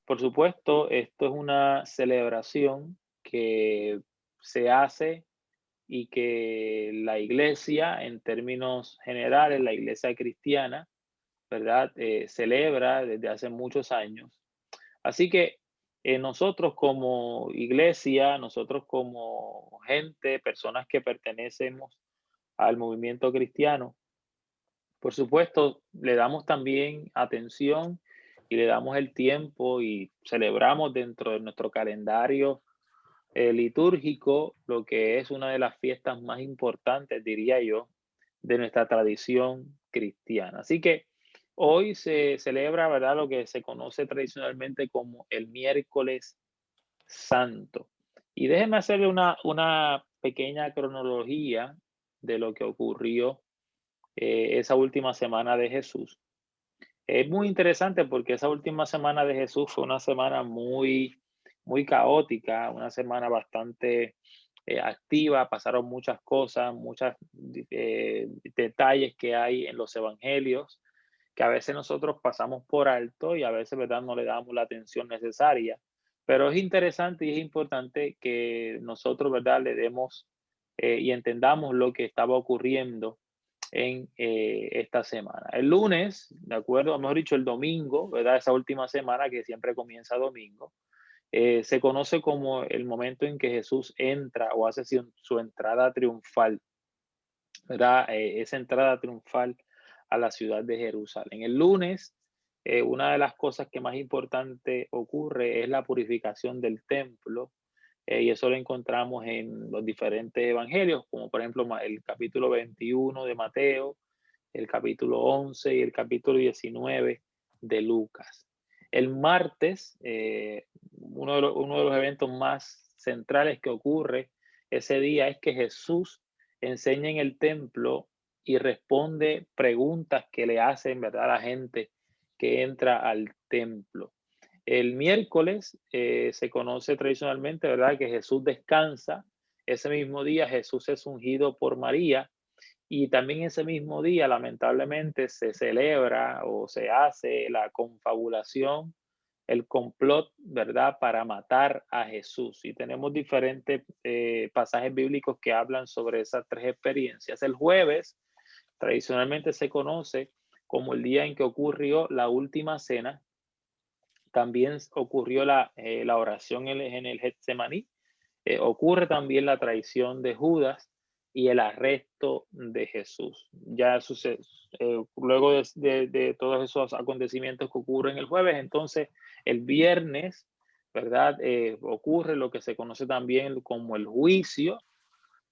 por supuesto, esto es una celebración que se hace y que la iglesia, en términos generales, la iglesia cristiana, ¿verdad? Celebra desde hace muchos años. Así que nosotros como iglesia, nosotros como gente, personas que pertenecemos al movimiento cristiano, por supuesto, le damos también atención y le damos el tiempo y celebramos dentro de nuestro calendario litúrgico lo que es una de las fiestas más importantes, diría yo, de nuestra tradición cristiana. Así que hoy se celebra, ¿verdad?, lo que se conoce tradicionalmente como el miércoles santo. Y déjenme hacerle una pequeña cronología de lo que ocurrió esa última semana de Jesús. Es muy interesante porque esa última semana de Jesús fue una semana muy caótica, una semana bastante activa, pasaron muchas cosas, muchos detalles que hay en los evangelios que a veces nosotros pasamos por alto y a veces, ¿verdad?, no le damos la atención necesaria. Pero es interesante y es importante que nosotros, ¿verdad?, le demos y entendamos lo que estaba ocurriendo en esta semana. El lunes, de acuerdo, mejor dicho, el domingo, ¿verdad? Esa última semana que siempre comienza domingo, se conoce como el momento en que Jesús entra o hace su entrada triunfal, ¿verdad? Esa entrada triunfal a la ciudad de Jerusalén. El lunes, una de las cosas que más importante ocurre es la purificación del templo, y eso lo encontramos en los diferentes evangelios, como por ejemplo el capítulo 21 de Mateo, el capítulo 11 y el capítulo 19 de Lucas. El martes, uno de los eventos más centrales que ocurre ese día es que Jesús enseña en el templo y responde preguntas que le hacen, ¿verdad?, a la gente que entra al templo. El miércoles se conoce tradicionalmente, ¿verdad?, que Jesús descansa. Ese mismo día Jesús es ungido por María y también ese mismo día, lamentablemente, se celebra o se hace la confabulación, el complot, ¿verdad?, para matar a Jesús. Y tenemos diferentes pasajes bíblicos que hablan sobre esas tres experiencias. El jueves, tradicionalmente se conoce como el día en que ocurrió la última cena. También ocurrió la oración en el Getsemaní. Ocurre también la traición de Judas y el arresto de Jesús. Ya sucede, luego de todos esos acontecimientos que ocurren el jueves, entonces el viernes, ¿verdad? Ocurre lo que se conoce también como el juicio,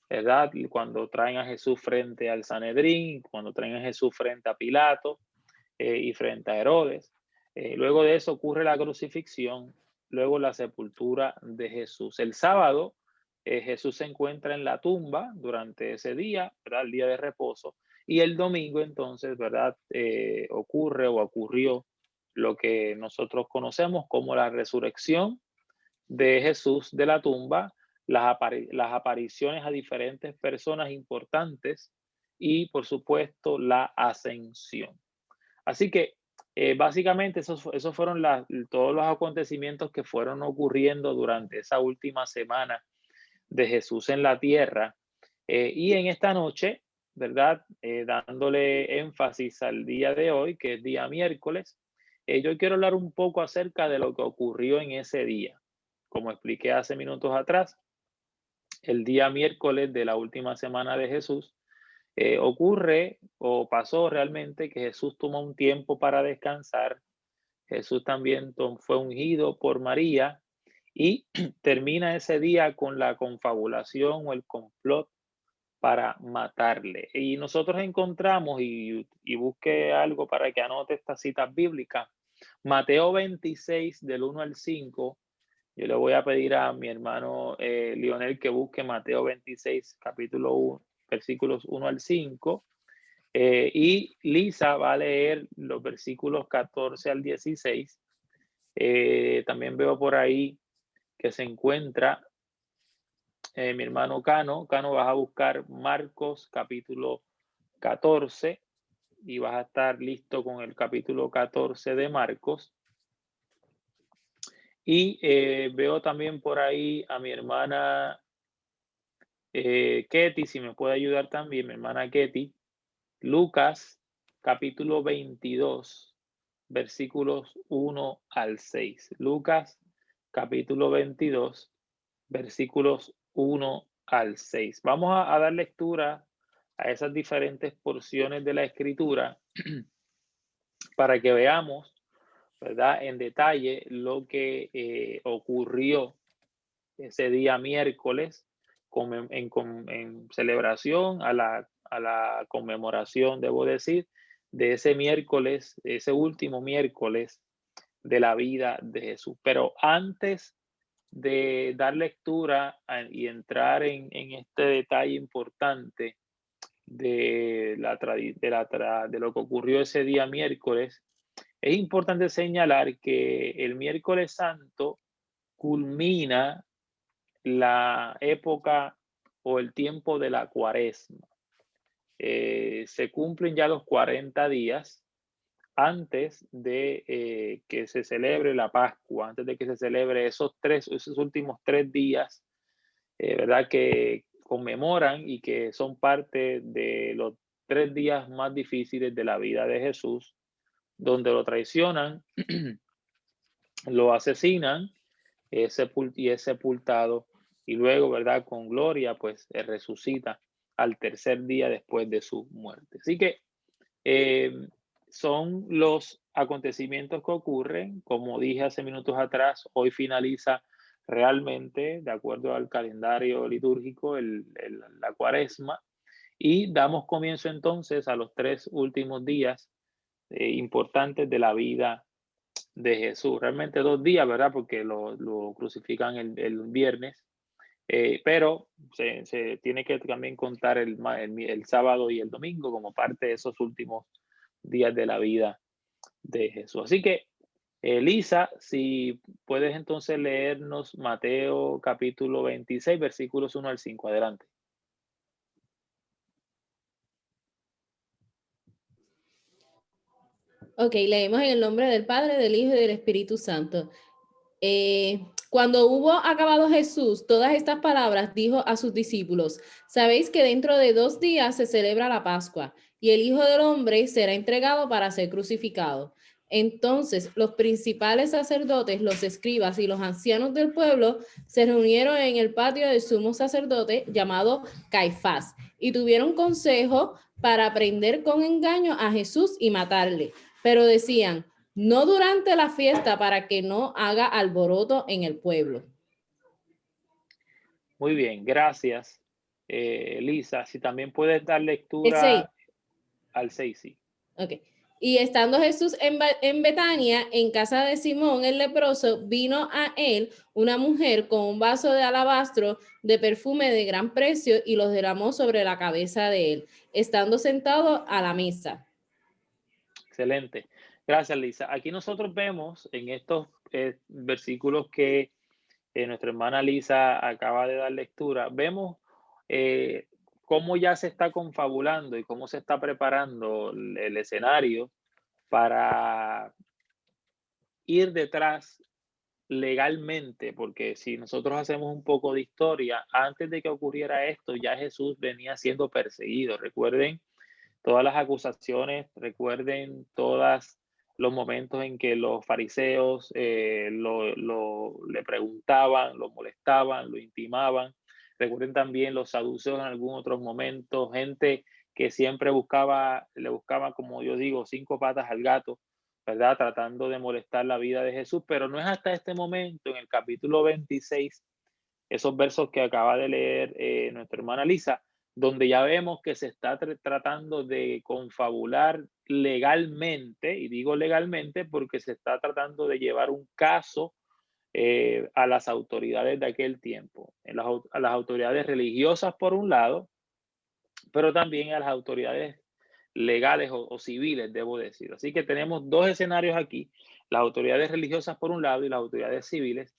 ¿verdad? Y cuando traen a Jesús frente al Sanedrín, cuando traen a Jesús frente a Pilato y frente a Herodes. Luego de eso ocurre la crucifixión, luego la sepultura de Jesús. El sábado, Jesús se encuentra en la tumba durante ese día, ¿verdad?, el día de reposo, y el domingo entonces, ¿verdad?, ocurre o ocurrió lo que nosotros conocemos como la resurrección de Jesús de la tumba, las apariciones a diferentes personas importantes y, por supuesto, la ascensión. Así que básicamente esos fueron todos los acontecimientos que fueron ocurriendo durante esa última semana de Jesús en la tierra. Y en esta noche, ¿verdad? Dándole énfasis al día de hoy, que es día miércoles, yo quiero hablar un poco acerca de lo que ocurrió en ese día. Como expliqué hace minutos atrás, el día miércoles de la última semana de Jesús, ocurre o pasó realmente que Jesús toma un tiempo para descansar. Jesús también fue ungido por María y termina ese día con la confabulación o el complot para matarle. Y nosotros encontramos, y busque algo para que anote estas citas bíblicas, Mateo 26 del 1 al 5. Yo le voy a pedir a mi hermano Lionel que busque Mateo 26, capítulo 1, versículos 1 al 5. Y Lisa va a leer los versículos 14 al 16. También veo por ahí que se encuentra mi hermano Cano. Cano, vas a buscar Marcos capítulo 14 y vas a estar listo con el capítulo 14 de Marcos. Y veo también por ahí a mi hermana Ketty, si me puede ayudar también, mi hermana Ketty. Lucas, capítulo 22, versículos 1 al 6. Lucas, capítulo 22, versículos 1 al 6. Vamos a dar lectura a esas diferentes porciones de la Escritura para que veamos, ¿verdad?, en detalle lo que ocurrió ese día miércoles en celebración a la conmemoración, debo decir, de ese miércoles, ese último miércoles de la vida de Jesús. Pero antes de dar lectura y entrar en este detalle importante de lo que ocurrió ese día miércoles, es importante señalar que el miércoles santo culmina la época o el tiempo de la cuaresma. Se cumplen ya los 40 días antes de que se celebre la Pascua, antes de que se celebre esos últimos 3 días, ¿verdad? Que conmemoran y que son parte de los 3 días más difíciles de la vida de Jesús, donde lo traicionan, lo asesinan y es sepultado y luego, ¿verdad? Con gloria, pues resucita al tercer día después de su muerte. Así que eh, son los acontecimientos que ocurren, como dije hace minutos atrás, hoy finaliza realmente, de acuerdo al calendario litúrgico, la cuaresma, y damos comienzo entonces a los 3 últimos días importantes de la vida de Jesús. Realmente 2 días, ¿verdad? Porque lo crucifican el viernes, pero se tiene que también contar el sábado y el domingo como parte de esos últimos días de la vida de Jesús. Así que, Lisa, si puedes entonces leernos Mateo capítulo 26, versículos 1 al 5. Adelante. Ok, leemos en el nombre del Padre, del Hijo y del Espíritu Santo. Cuando hubo acabado Jesús todas estas palabras, dijo a sus discípulos: sabéis que dentro de 2 días se celebra la Pascua, y el Hijo del Hombre será entregado para ser crucificado. Entonces los principales sacerdotes, los escribas y los ancianos del pueblo se reunieron en el patio del sumo sacerdote llamado Caifás y tuvieron consejo para prender con engaño a Jesús y matarle. Pero decían: no durante la fiesta, para que no haga alboroto en el pueblo. Muy bien, gracias, Lisa. Si también puedes dar El 6. lectura al 6, sí. Ok. Y estando Jesús en Betania, en casa de Simón el leproso, vino a él una mujer con un vaso de alabastro de perfume de gran precio y los derramó sobre la cabeza de él, estando sentado a la mesa. Excelente. Gracias, Lisa. Aquí nosotros vemos en estos versículos que nuestra hermana Lisa acaba de dar lectura, vemos cómo ya se está confabulando y cómo se está preparando el escenario para ir detrás legalmente, porque si nosotros hacemos un poco de historia, antes de que ocurriera esto, ya Jesús venía siendo perseguido. Recuerden todas las acusaciones, recuerden todos los momentos en que los fariseos le preguntaban, lo molestaban, lo intimaban. Recuerden también los saduceos en algún otro momento, gente que siempre le buscaba, como yo digo, 5 patas al gato, ¿verdad? Tratando de molestar la vida de Jesús, pero no es hasta este momento, en el capítulo 26, esos versos que acaba de leer nuestra hermana Lisa, donde ya vemos que se está tratando de confabular legalmente, y digo legalmente porque se está tratando de llevar un caso a las autoridades de aquel tiempo, a las autoridades religiosas por un lado, pero también a las autoridades legales o civiles, debo decir. Así que tenemos 2 escenarios aquí, las autoridades religiosas por un lado y las autoridades civiles,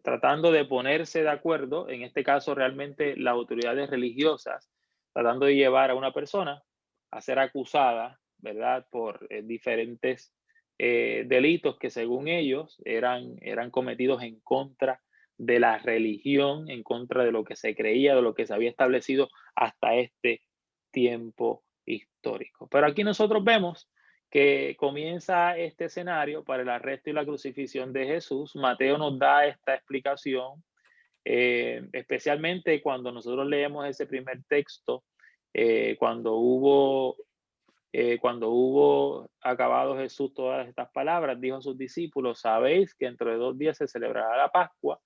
tratando de ponerse de acuerdo, en este caso realmente las autoridades religiosas, tratando de llevar a una persona a ser acusada, ¿verdad?, por diferentes delitos que según ellos eran cometidos en contra de la religión, en contra de lo que se creía, de lo que se había establecido hasta este tiempo histórico. Pero aquí nosotros vemos que comienza este escenario para el arresto y la crucifixión de Jesús. Mateo nos da esta explicación, especialmente cuando nosotros leemos ese primer texto, eh, cuando hubo cuando hubo acabado Jesús todas estas palabras, dijo a sus discípulos: sabéis que dentro de 2 días se celebrará la Pascua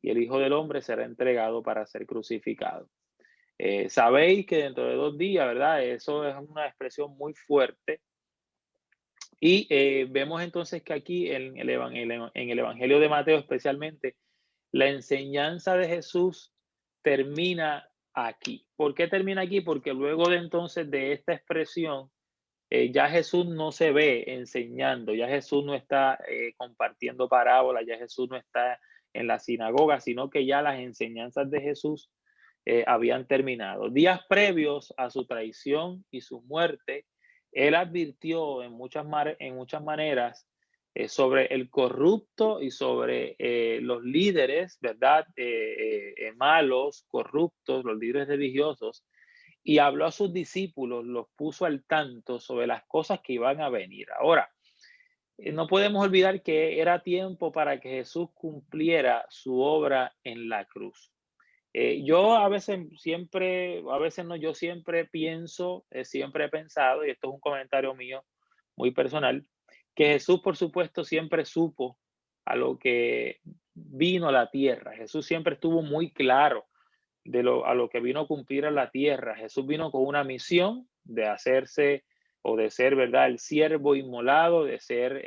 y el Hijo del Hombre será entregado para ser crucificado. Sabéis que dentro de 2 días, ¿verdad? Eso es una expresión muy fuerte. Y vemos entonces que aquí en el Evangelio de Mateo especialmente, la enseñanza de Jesús termina aquí. ¿Por qué termina aquí? Porque luego de entonces de esta expresión, ya Jesús no se ve enseñando, ya Jesús no está compartiendo parábolas, ya Jesús no está en la sinagoga, sino que ya las enseñanzas de Jesús habían terminado. Días previos a su traición y su muerte, él advirtió en muchas maneras sobre el corrupto y sobre los líderes, ¿verdad? Malos, corruptos, los líderes religiosos, y habló a sus discípulos, los puso al tanto sobre las cosas que iban a venir. Ahora, no podemos olvidar que era tiempo para que Jesús cumpliera su obra en la cruz. Yo a veces siempre, a veces no, yo siempre pienso, siempre he pensado, y esto es un comentario mío muy personal, que Jesús, por supuesto, siempre supo a lo que vino a la tierra. Jesús siempre estuvo muy claro a lo que vino a cumplir a la tierra. Jesús vino con una misión de hacerse o de ser, ¿verdad?, el siervo inmolado, de ser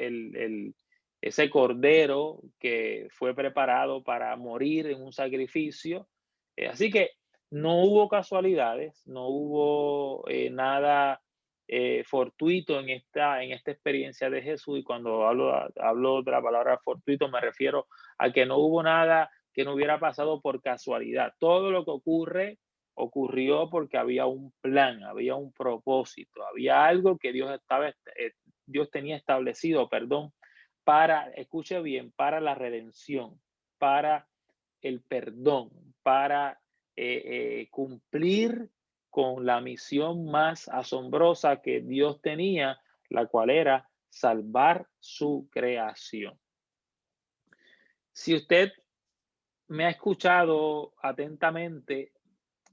ese cordero que fue preparado para morir en un sacrificio. Así que no hubo casualidades, no hubo nada fortuito en esta experiencia de Jesús. Y cuando hablo de la palabra fortuito, me refiero a que no hubo nada que no hubiera pasado por casualidad. Todo lo que ocurrió porque había un plan, había un propósito, había algo que Dios tenía establecido, perdón, escuche bien, para la redención, para el perdón, para cumplir con la misión más asombrosa que Dios tenía, la cual era salvar su creación. Si usted me ha escuchado atentamente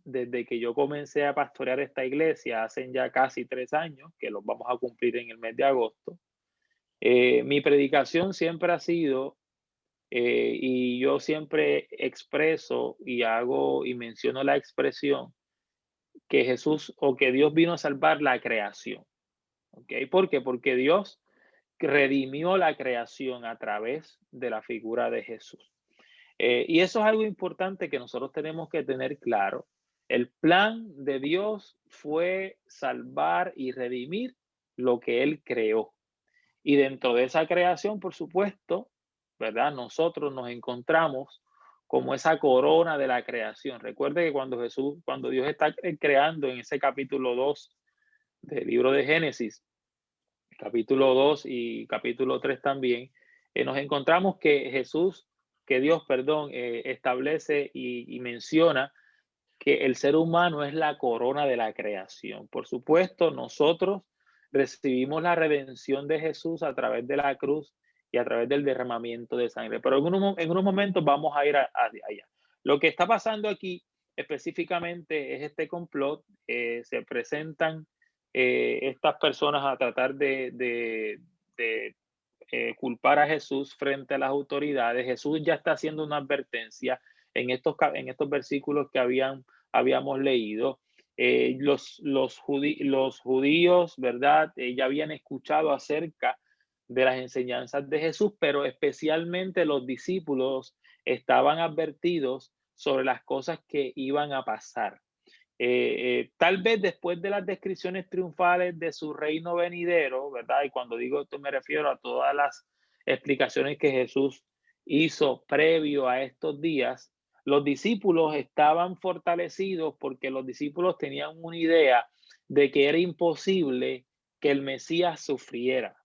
desde que yo comencé a pastorear esta iglesia hace ya casi 3 años, que los vamos a cumplir en el mes de agosto. Mi predicación siempre ha sido, y yo siempre expreso y hago y menciono la expresión que Jesús o que Dios vino a salvar la creación. ¿Ok? ¿Por qué? Porque Dios redimió la creación a través de la figura de Jesús. Y eso es algo importante que nosotros tenemos que tener claro. El plan de Dios fue salvar y redimir lo que Él creó. Y dentro de esa creación, por supuesto, ¿verdad? Nosotros nos encontramos como esa corona de la creación. Recuerde que cuando Dios está creando en ese capítulo 2 del libro de Génesis, capítulo 2 y capítulo 3 también, nos encontramos que Dios, perdón, establece y menciona que el ser humano es la corona de la creación. Por supuesto, nosotros recibimos la redención de Jesús a través de la cruz y a través del derramamiento de sangre. Pero en unos momentos vamos a ir allá. Lo que está pasando aquí específicamente es este complot. Se presentan estas personas a tratar de culpar a Jesús frente a las autoridades. Jesús ya está haciendo una advertencia en estos versículos que habíamos leído. Los judíos, ¿verdad? Ya habían escuchado acerca de las enseñanzas de Jesús, pero especialmente los discípulos estaban advertidos sobre las cosas que iban a pasar. Tal vez después de las descripciones triunfales de su reino venidero, ¿verdad? Y cuando digo esto me refiero a todas las explicaciones que Jesús hizo previo a estos días. Los discípulos estaban fortalecidos porque los discípulos tenían una idea de que era imposible que el Mesías sufriera.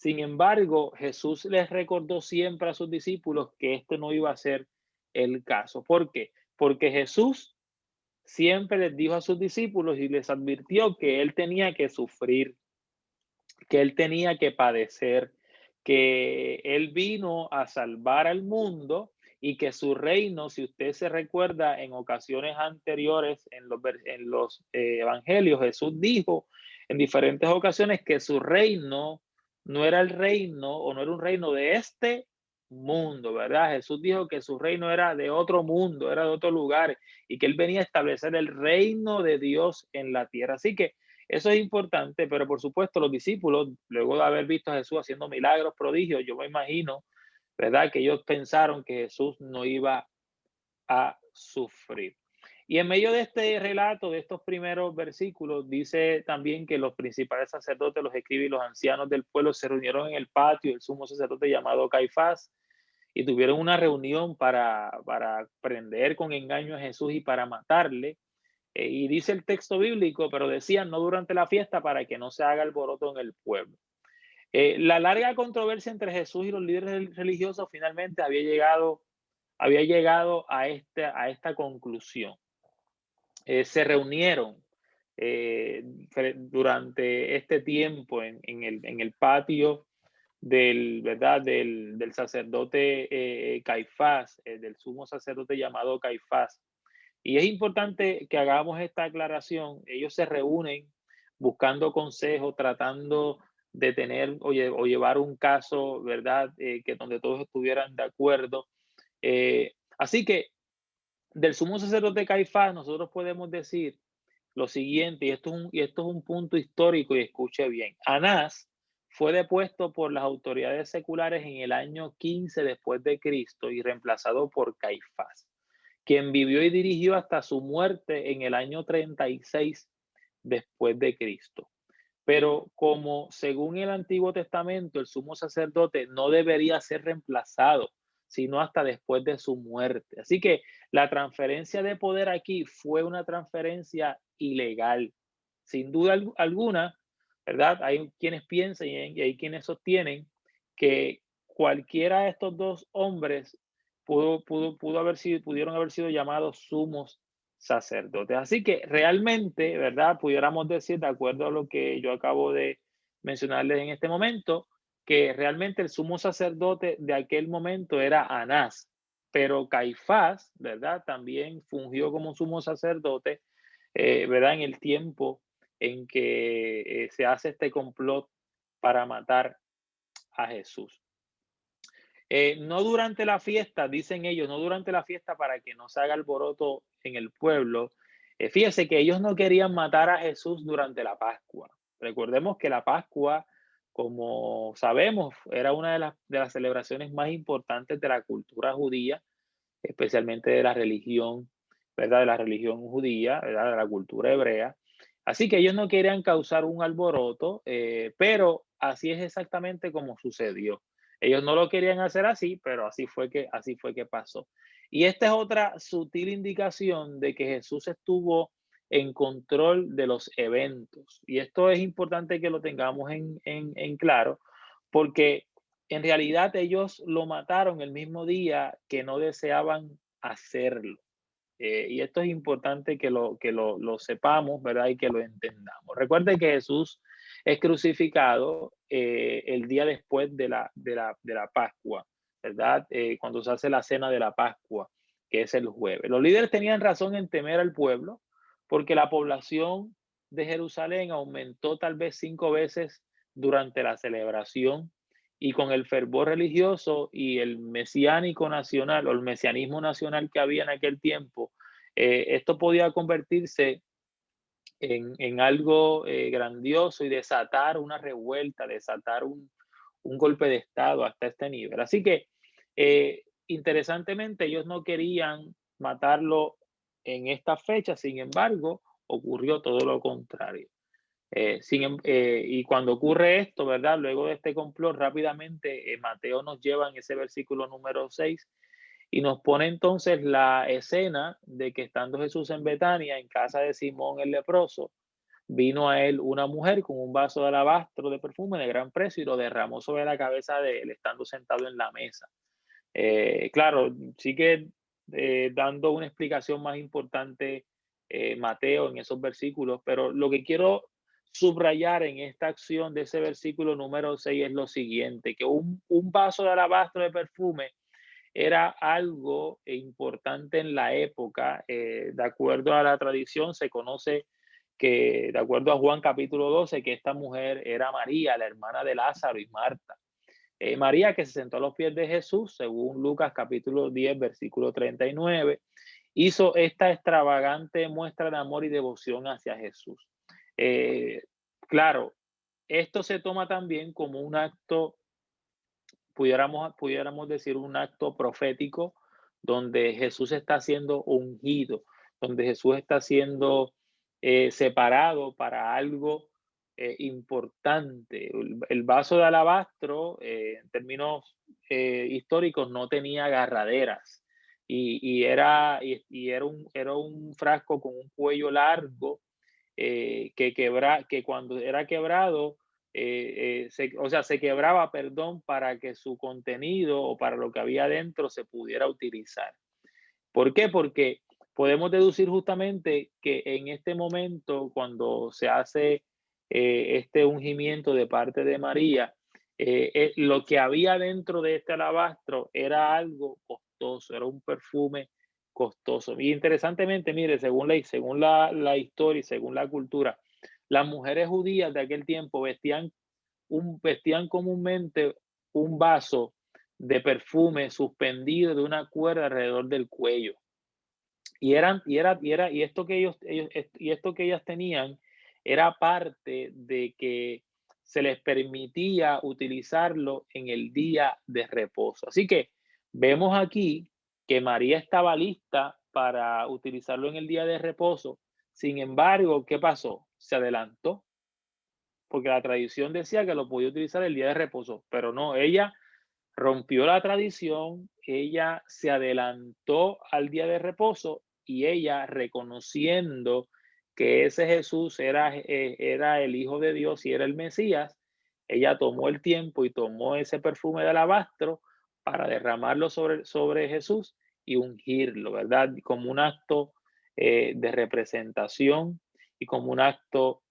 Sin embargo, Jesús les recordó siempre a sus discípulos que esto no iba a ser el caso. ¿Por qué? Porque Jesús siempre les dijo a sus discípulos y les advirtió que él tenía que sufrir, que él tenía que padecer, que él vino a salvar al mundo y que su reino, si usted se recuerda en ocasiones anteriores en los evangelios, Jesús dijo en diferentes ocasiones que su reino no era el reino o no era un reino de este mundo, ¿verdad? Jesús dijo que su reino era de otro mundo, era de otro lugar y que él venía a establecer el reino de Dios en la tierra. Así que eso es importante, pero por supuesto los discípulos, luego de haber visto a Jesús haciendo milagros, prodigios, yo me imagino, ¿verdad? Que ellos pensaron que Jesús no iba a sufrir. Y en medio de este relato, de estos primeros versículos, dice también que los principales sacerdotes, los escribas y los ancianos del pueblo se reunieron en el patio del sumo sacerdote llamado Caifás y tuvieron una reunión para prender con engaño a Jesús y para matarle. Y dice el texto bíblico, pero decían no durante la fiesta para que no se haga alboroto en el pueblo. La larga controversia entre Jesús y los líderes religiosos finalmente había llegado a esta conclusión. Se reunieron durante este tiempo en el patio ¿verdad? Del sacerdote Caifás, del sumo sacerdote llamado Caifás. Y es importante que hagamos esta aclaración. Ellos se reúnen buscando consejo, tratando de tener o llevar un caso, ¿verdad? Que donde todos estuvieran de acuerdo. Así que del sumo sacerdote Caifás nosotros podemos decir lo siguiente, y esto es un punto histórico y escuche bien. Anás fue depuesto por las autoridades seculares en el año 15 después de Cristo y reemplazado por Caifás, quien vivió y dirigió hasta su muerte en el año 36 después de Cristo. Pero como según el Antiguo Testamento, el sumo sacerdote no debería ser reemplazado, sino hasta después de su muerte. Así que la transferencia de poder aquí fue una transferencia ilegal. Sin duda alguna, ¿verdad? Hay quienes piensan y hay quienes sostienen que cualquiera de estos dos hombres pudieron haber sido llamados sumos sacerdotes. Así que realmente, ¿verdad? Pudiéramos decir, de acuerdo a lo que yo acabo de mencionarles en este momento, que realmente el sumo sacerdote de aquel momento era Anás, pero Caifás, ¿verdad? También fungió como sumo sacerdote, ¿verdad? En el tiempo en que se hace este complot para matar a Jesús. No durante la fiesta, dicen ellos, no durante la fiesta para que no se haga alboroto en el pueblo. Fíjese que ellos no querían matar a Jesús durante la Pascua. Recordemos que la Pascua, como sabemos, era una de las celebraciones más importantes de la cultura judía, especialmente de la religión, ¿verdad? De la religión judía, ¿verdad? De la cultura hebrea. Así que ellos no querían causar un alboroto, pero así es exactamente como sucedió. Ellos no lo querían hacer así, pero así fue que pasó. Y esta es otra sutil indicación de que Jesús estuvo en control de los eventos. Y esto es importante que lo tengamos en claro, porque en realidad ellos lo mataron el mismo día que no deseaban hacerlo. Y esto es importante que lo sepamos, ¿verdad? Y que lo entendamos. Recuerde que Jesús es crucificado el día después de la Pascua, ¿verdad? Cuando se hace la cena de la Pascua, que es el jueves. Los líderes tenían razón en temer al pueblo, porque la población de Jerusalén aumentó tal vez 5 veces durante la celebración y con el fervor religioso y el mesiánico nacional o el mesianismo nacional que había en aquel tiempo, esto podía convertirse en algo grandioso y desatar una revuelta, desatar un golpe de Estado hasta este nivel. Así que, interesantemente, ellos no querían matarlo en esta fecha, sin embargo, ocurrió todo lo contrario. Y cuando ocurre esto, ¿verdad? Luego de este complot, rápidamente Mateo nos lleva en ese versículo número 6 y nos pone entonces la escena de que estando Jesús en Betania, en casa de Simón el leproso, vino a él una mujer con un vaso de alabastro de perfume de gran precio y lo derramó sobre la cabeza de él, estando sentado en la mesa. Claro, sigue dando una explicación más importante Mateo en esos versículos, pero lo que quiero subrayar en esta acción de ese versículo número 6 es lo siguiente, que un vaso de alabastro de perfume era algo importante en la época. De acuerdo a la tradición, se conoce que, de acuerdo a Juan capítulo 12, que esta mujer era María, la hermana de Lázaro y Marta. María, que se sentó a los pies de Jesús, según Lucas capítulo 10, versículo 39, hizo esta extravagante muestra de amor y devoción hacia Jesús. Eh, claro, esto se toma también como un acto, pudiéramos decir, un acto profético, donde Jesús está siendo ungido, donde Jesús está siendo separado para algo importante. El vaso de alabastro, en términos históricos, no tenía agarraderas y era un frasco con un cuello largo que cuando era quebrado, o sea, se quebraba, perdón, para que su contenido o para lo que había dentro se pudiera utilizar. ¿Por qué? Porque podemos deducir justamente que en este momento, cuando se hace este ungimiento de parte de María, lo que había dentro de este alabastro era algo costoso, era un perfume costoso. Y interesantemente, mire, según la historia y según la cultura, las mujeres judías de aquel tiempo vestían comúnmente un vaso de perfume suspendido de una cuerda alrededor del cuello. Y esto que ellas tenían era parte de que se les permitía utilizarlo en el día de reposo. Así que vemos aquí que María estaba lista para utilizarlo en el día de reposo. Sin embargo, ¿qué pasó? Se adelantó, porque la tradición decía que lo podía utilizar el día de reposo, pero no, ella rompió la tradición, ella se adelantó al día de reposo y ella, reconociendo que ese Jesús era el Hijo de Dios y era el Mesías, ella tomó el tiempo y tomó ese perfume de alabastro para derramarlo sobre Jesús y ungirlo, ¿verdad? Como un acto de representación y como un acto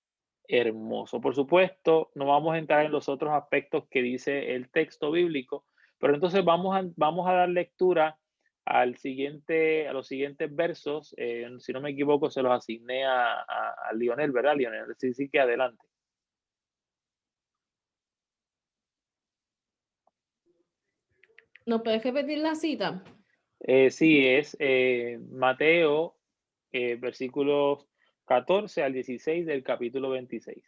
hermoso. Por supuesto, no vamos a entrar en los otros aspectos que dice el texto bíblico, pero entonces vamos a dar lectura a los siguientes versos. Si no me equivoco, se los asigné a Lionel, ¿verdad, Lionel? Sí, sí, que adelante. ¿Nos puedes repetir la cita? Sí, es Mateo, versículos 14 al 16 del capítulo 26.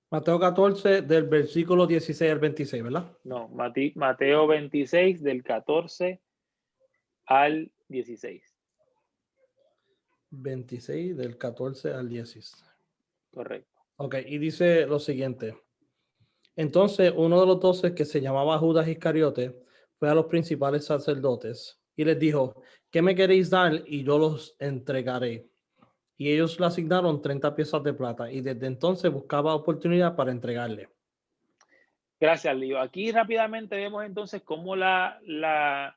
Mateo 14, del versículo 16 al 26, ¿verdad? No, Mateo 26 del 14 al 16. 26, del 14 al 16. Correcto. Ok, y dice lo siguiente. Entonces, uno de los 12, que se llamaba Judas Iscariote, fue a los principales sacerdotes y les dijo: ¿qué me queréis dar? Y yo los entregaré. Y ellos le asignaron 30 piezas de plata y desde entonces buscaba oportunidad para entregarle. Gracias, Lío. Aquí rápidamente vemos entonces cómo la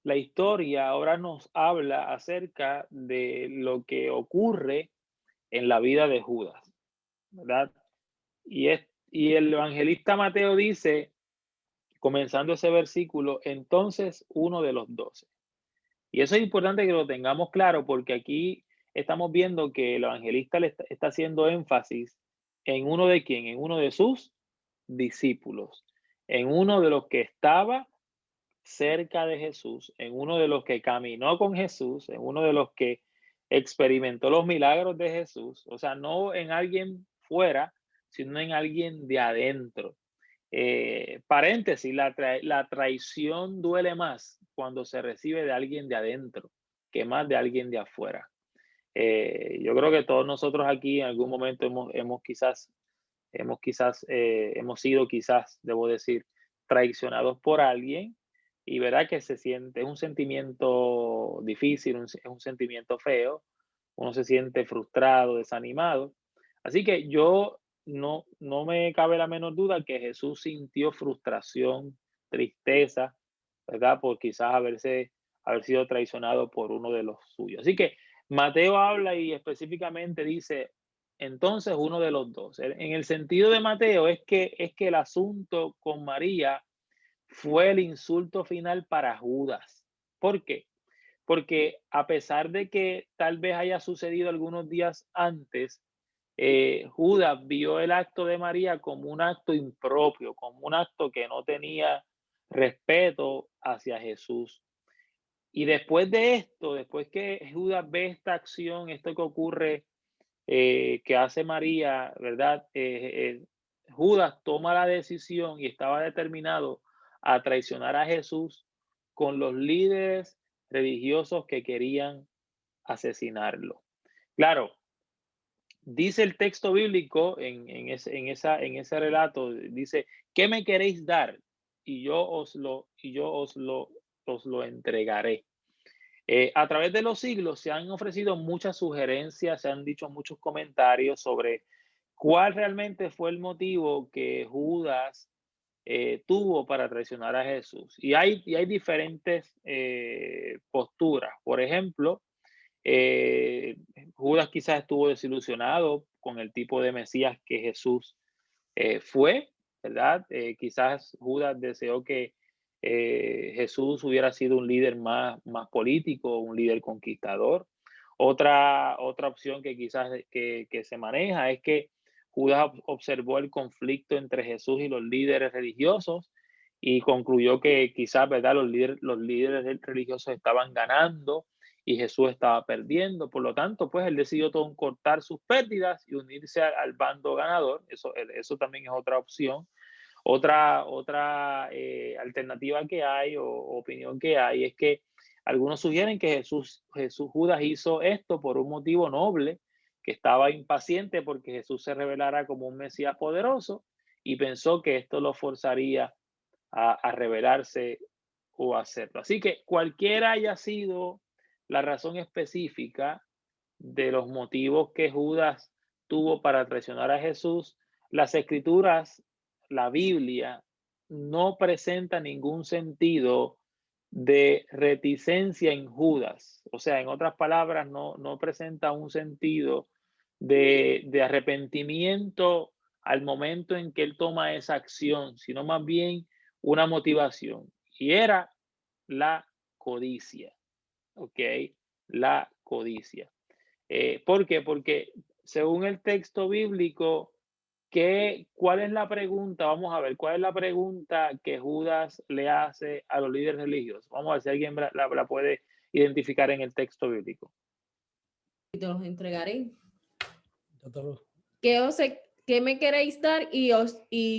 historia ahora nos habla acerca de lo que ocurre en la vida de Judas, ¿verdad? Y el evangelista Mateo dice, comenzando ese versículo, entonces uno de los 12. Y eso es importante que lo tengamos claro porque aquí estamos viendo que el evangelista está haciendo énfasis en uno de quién, en uno de sus discípulos, en uno de los que estaba cerca de Jesús, en uno de los que caminó con Jesús, en uno de los que experimentó los milagros de Jesús, o sea, no en alguien fuera, sino en alguien de adentro. Paréntesis, la traición duele más cuando se recibe de alguien de adentro que más de alguien de afuera. Yo creo que todos nosotros aquí en algún momento hemos sido quizás, debo decir, traicionados por alguien y verá que es un sentimiento difícil, es un sentimiento feo, uno se siente frustrado, desanimado. Así que yo no me cabe la menor duda que Jesús sintió frustración, tristeza, ¿verdad? Por quizás haber sido traicionado por uno de los suyos. Así que Mateo habla y específicamente dice, entonces uno de los dos. En el sentido de Mateo es que el asunto con María fue el insulto final para Judas. ¿Por qué? Porque a pesar de que tal vez haya sucedido algunos días antes, Judas vio el acto de María como un acto impropio, como un acto que no tenía respeto hacia Jesús. Y después de esto, después que Judas ve esta acción, esto que ocurre, que hace María, ¿verdad? Judas toma la decisión y estaba determinado a traicionar a Jesús con los líderes religiosos que querían asesinarlo. Claro, dice el texto bíblico en ese relato, dice, ¿qué me queréis dar? Y yo os lo entregaré. A través de los siglos se han ofrecido muchas sugerencias, se han dicho muchos comentarios sobre cuál realmente fue el motivo que Judas tuvo para traicionar a Jesús. Y hay diferentes posturas. Por ejemplo, eh, Judas quizás estuvo desilusionado con el tipo de Mesías que Jesús fue, ¿verdad? Quizás Judas deseó que Jesús hubiera sido un líder más político, un líder conquistador. Otra opción que quizás que se maneja es que Judas observó el conflicto entre Jesús y los líderes religiosos y concluyó que quizás, ¿verdad? Los líderes religiosos estaban ganando y Jesús estaba perdiendo. Por lo tanto, pues él decidió cortar sus pérdidas y unirse al bando ganador. Eso también es otra opción. Otra alternativa que hay o opinión que hay es que algunos sugieren que Judas hizo esto por un motivo noble, que estaba impaciente porque Jesús se revelara como un Mesías poderoso y pensó que esto lo forzaría a rebelarse o hacerlo. Así que cualquiera haya sido la razón específica de los motivos que Judas tuvo para traicionar a Jesús, las escrituras, la Biblia, no presenta ningún sentido de reticencia en Judas. O sea, en otras palabras, no presenta un sentido de arrepentimiento al momento en que él toma esa acción, sino más bien una motivación. Y era la codicia, ¿ok? La codicia. ¿Por qué? Porque según el texto bíblico, ¿cuál es la pregunta? Vamos a ver, ¿cuál es la pregunta que Judas le hace a los líderes religiosos? Vamos a ver si alguien la puede identificar en el texto bíblico. Y te los entregaré. Yo te lo- ¿Qué me queréis dar? Y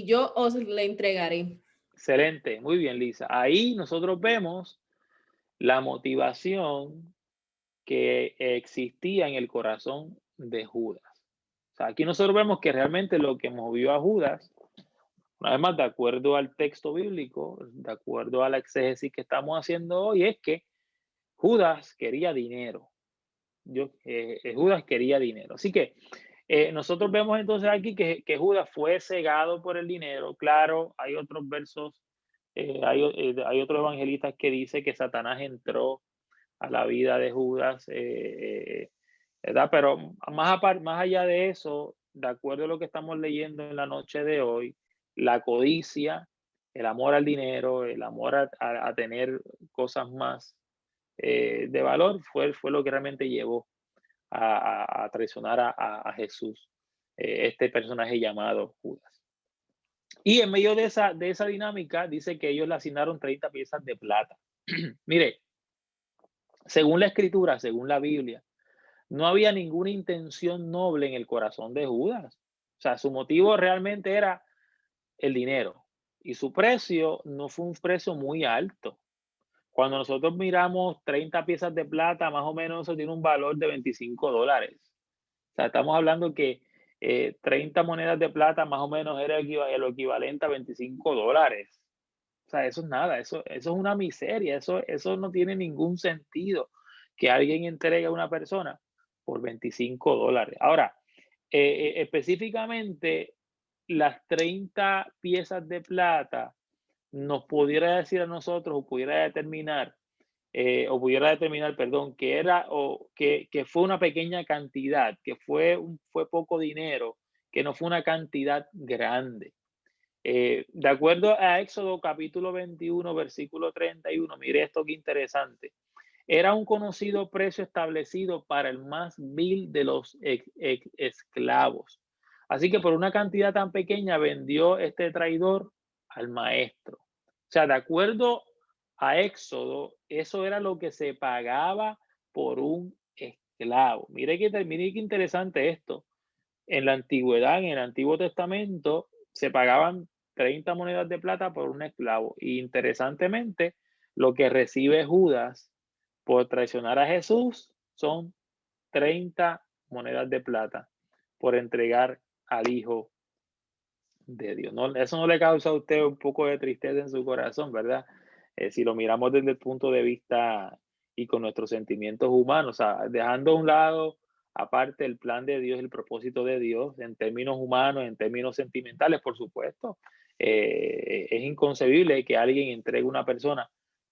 yo os le entregaré. Excelente, muy bien, Lisa. Ahí nosotros vemos la motivación que existía en el corazón de Judas. O sea, aquí nosotros vemos que realmente lo que movió a Judas, una vez más, de acuerdo al texto bíblico, de acuerdo a la exégesis que estamos haciendo hoy, es que Judas quería dinero. Judas quería dinero. Así que nosotros vemos entonces aquí que Judas fue cegado por el dinero. Claro, hay otros versos, hay otros evangelistas que dice que Satanás entró a la vida de Judas, ¿verdad? Pero más allá de eso, de acuerdo a lo que estamos leyendo en la noche de hoy, la codicia, el amor al dinero, el amor a tener cosas más de valor, fue lo que realmente llevó a traicionar a Jesús, este personaje llamado Judas. Y en medio de esa dinámica, dice que ellos le asignaron 30 piezas de plata. Mire, según la escritura, según la Biblia, no había ninguna intención noble en el corazón de Judas. O sea, su motivo realmente era el dinero. Y su precio no fue un precio muy alto. Cuando nosotros miramos 30 piezas de plata, más o menos eso tiene un valor de $25. O sea, estamos hablando que 30 monedas de plata más o menos era lo equivalente a $25. O sea, eso es nada, eso es una miseria, eso no tiene ningún sentido que alguien entregue a una persona por $25. Ahora, específicamente, las 30 piezas de plata nos pudiera decir a nosotros, o pudiera determinar, perdón, que era, o que fue una pequeña cantidad, que fue poco dinero, que no fue una cantidad grande. De acuerdo a Éxodo capítulo 21, versículo 31, mire esto qué interesante. Era un conocido precio establecido para el más vil de los esclavos. Así que por una cantidad tan pequeña vendió este traidor al maestro. O sea, de acuerdo a Éxodo, eso era lo que se pagaba por un esclavo. Mire qué interesante esto. En la antigüedad, en el Antiguo Testamento, se pagaban 30 monedas de plata por un esclavo. Y interesantemente, lo que recibe Judas por traicionar a Jesús son 30 monedas de plata por entregar al Hijo de Dios. ¿No? Eso no le causa a usted un poco de tristeza en su corazón, ¿verdad? Si lo miramos desde el punto de vista y con nuestros sentimientos humanos, o sea, dejando a un lado aparte el plan de Dios, el propósito de Dios, en términos humanos, en términos sentimentales, por supuesto, es inconcebible que alguien entregue a una persona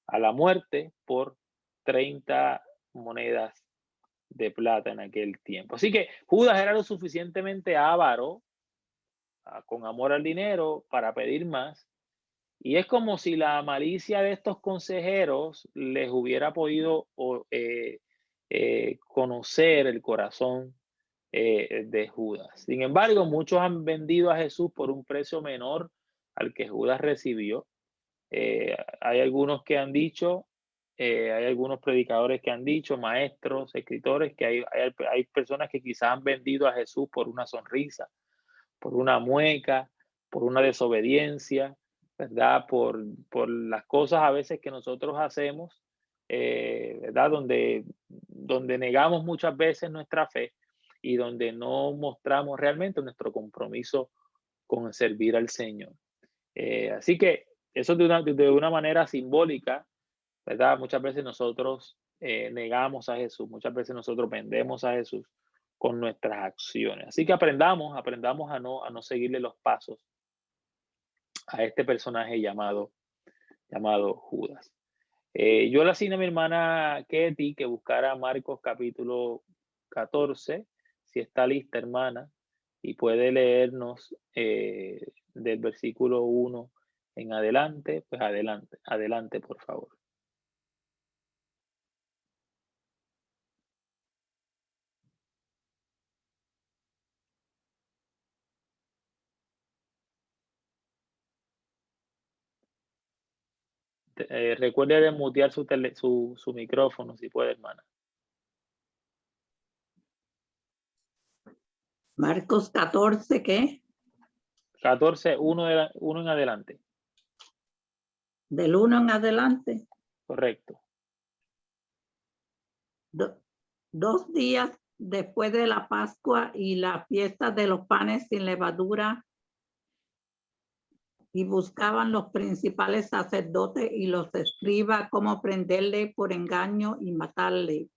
a la muerte por 30 monedas de plata en aquel tiempo. Así que Judas era lo suficientemente avaro, con amor al dinero, para pedir más. Y es como si la malicia de estos consejeros les hubiera podido conocer el corazón de Judas. Sin embargo, muchos han vendido a Jesús por un precio menor al que Judas recibió. Hay algunos que han dicho, hay algunos predicadores que han dicho, maestros, escritores, que hay personas que quizás han vendido a Jesús por una sonrisa, por una mueca, por una desobediencia, ¿verdad? Por las cosas a veces que nosotros hacemos, ¿verdad? Donde negamos muchas veces nuestra fe y donde no mostramos realmente nuestro compromiso con servir al Señor. Así que eso de una manera simbólica, ¿verdad? Muchas veces nosotros negamos a Jesús, muchas veces nosotros vendemos a Jesús con nuestras acciones. Así que aprendamos a no seguirle los pasos a este personaje llamado Judas. Yo le asigno a mi hermana Ketty que buscara Marcos capítulo 14, si está lista, hermana, y puede leernos del versículo 1 en adelante, pues adelante, por favor. Recuerde de mutear su micrófono, si puede, hermana. Marcos 14, ¿qué? 14, 1 en adelante. Del 1 en adelante. Correcto. 2 días después de la Pascua y la fiesta de los panes sin levadura, y buscaban los principales sacerdotes y los escribas cómo prenderle por engaño y matarle.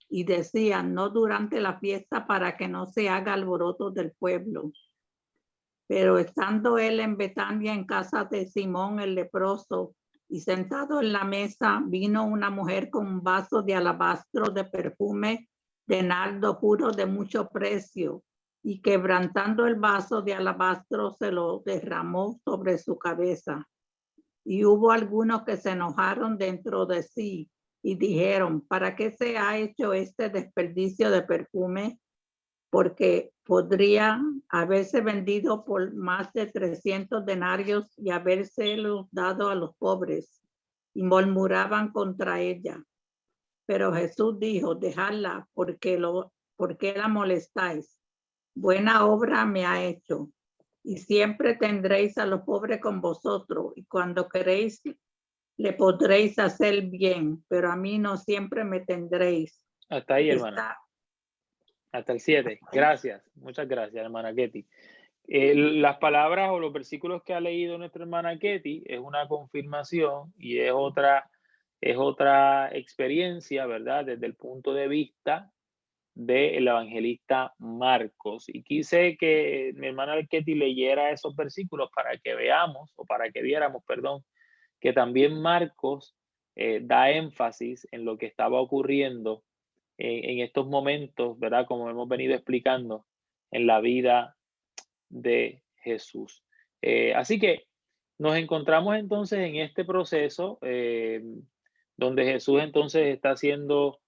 Y decían, no durante la fiesta, para que no se haga alboroto del pueblo. Pero estando él en Betania, en casa de Simón el leproso, y sentado en la mesa, vino una mujer con un vaso de alabastro de perfume de nardo puro de mucho precio, y quebrantando el vaso de alabastro se lo derramó sobre su cabeza. Y hubo algunos que se enojaron dentro de sí y dijeron, ¿para qué se ha hecho este desperdicio de perfume? Porque podría haberse vendido por más de 300 denarios y habérselos dado a los pobres. Y murmuraban contra ella. Pero Jesús dijo, dejadla, porque la molestáis. Buena obra me ha hecho. Y siempre tendréis a los pobres con vosotros, y cuando queréis le podréis hacer bien, pero a mí no siempre me tendréis. Hasta ahí, hermana. Hasta el 7. Gracias. Muchas gracias, hermana Ketty. Las palabras o los versículos que ha leído nuestra hermana Ketty es una confirmación y es otra experiencia, ¿verdad? Desde el punto de vista del evangelista Marcos. Y quise que mi hermana Ketty leyera esos versículos para que veamos, o para que viéramos, perdón, que también Marcos da énfasis en lo que estaba ocurriendo en estos momentos, ¿verdad? Como hemos venido explicando en la vida de Jesús. Así que nos encontramos entonces en este proceso donde Jesús entonces está siendo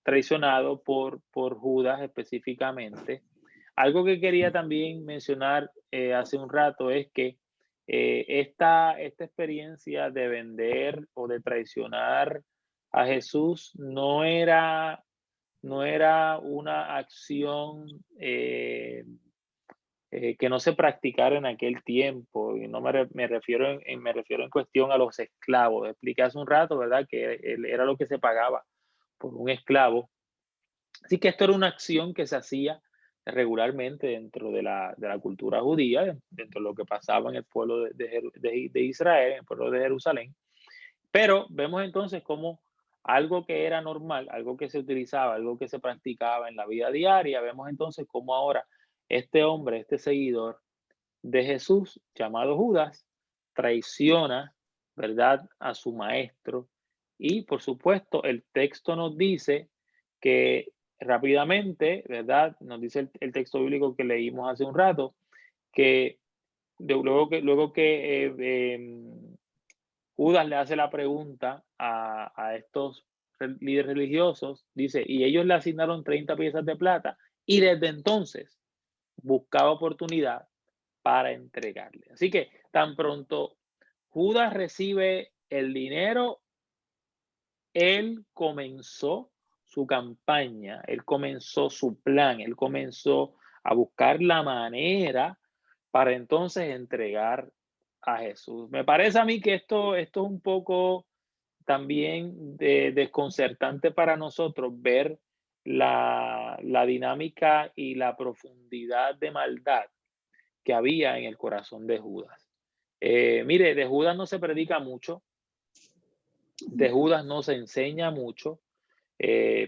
traicionado por Judas específicamente. Algo que quería también mencionar hace un rato es que esta experiencia de vender o de traicionar a Jesús no era una acción que no se practicara en aquel tiempo. Y no me refiero en cuestión a los esclavos. Expliqué hace un rato, ¿verdad? Que era lo que se pagaba por un esclavo. Así que esto era una acción que se hacía regularmente dentro de la cultura judía, dentro de lo que pasaba en el pueblo de Israel, en el pueblo de Jerusalén. Pero vemos entonces cómo algo que era normal, algo que se utilizaba, algo que se practicaba en la vida diaria, vemos entonces cómo ahora este hombre, este seguidor de Jesús, llamado Judas, traiciona, ¿verdad?, a su maestro. Y por supuesto, el texto nos dice que rápidamente, ¿verdad? Nos dice el texto bíblico que leímos hace un rato, que luego que Judas le hace la pregunta a estos líderes religiosos, dice, y ellos le asignaron 30 piezas de plata, y desde entonces buscaba oportunidad para entregarle. Así que tan pronto Judas recibe el dinero, él comenzó su campaña, él comenzó su plan, él comenzó a buscar la manera para entonces entregar a Jesús. Me parece a mí que esto es un poco también desconcertante para nosotros ver la dinámica y la profundidad de maldad que había en el corazón de Judas. Mire, de Judas no se predica mucho, de Judas no se enseña mucho,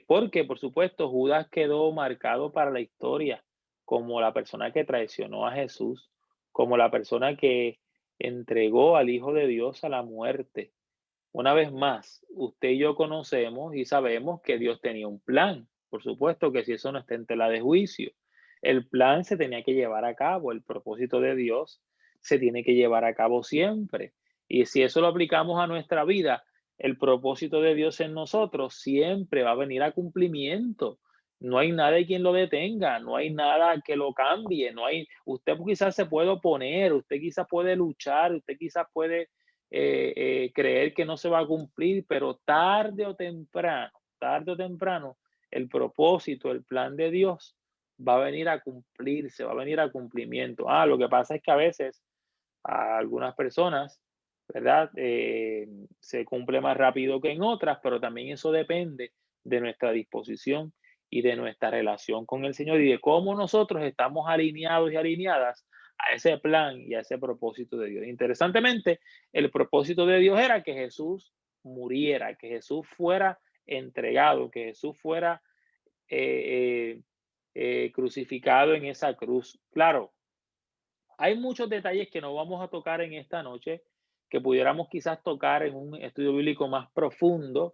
porque por supuesto Judas quedó marcado para la historia como la persona que traicionó a Jesús, como la persona que entregó al Hijo de Dios a la muerte. Una vez más, usted y yo conocemos y sabemos que Dios tenía un plan. Por supuesto que si eso no está en tela de juicio, el plan se tenía que llevar a cabo, el propósito de Dios se tiene que llevar a cabo siempre. Y si eso lo aplicamos a nuestra vida, el propósito de Dios en nosotros siempre va a venir a cumplimiento. No hay nada quien lo detenga, no hay nada que lo cambie, usted quizás se puede oponer, usted quizás puede luchar, usted quizás puede creer que no se va a cumplir, pero tarde o temprano, el propósito, el plan de Dios va a venir a cumplirse, va a venir a cumplimiento. Lo que pasa es que a veces a algunas personas, ¿verdad? Se cumple más rápido que en otras, pero también eso depende de nuestra disposición y de nuestra relación con el Señor y de cómo nosotros estamos alineados y alineadas a ese plan y a ese propósito de Dios. Interesantemente, el propósito de Dios era que Jesús muriera, que Jesús fuera entregado, que Jesús fuera crucificado en esa cruz. Claro, hay muchos detalles que no vamos a tocar en esta noche, que pudiéramos quizás tocar en un estudio bíblico más profundo,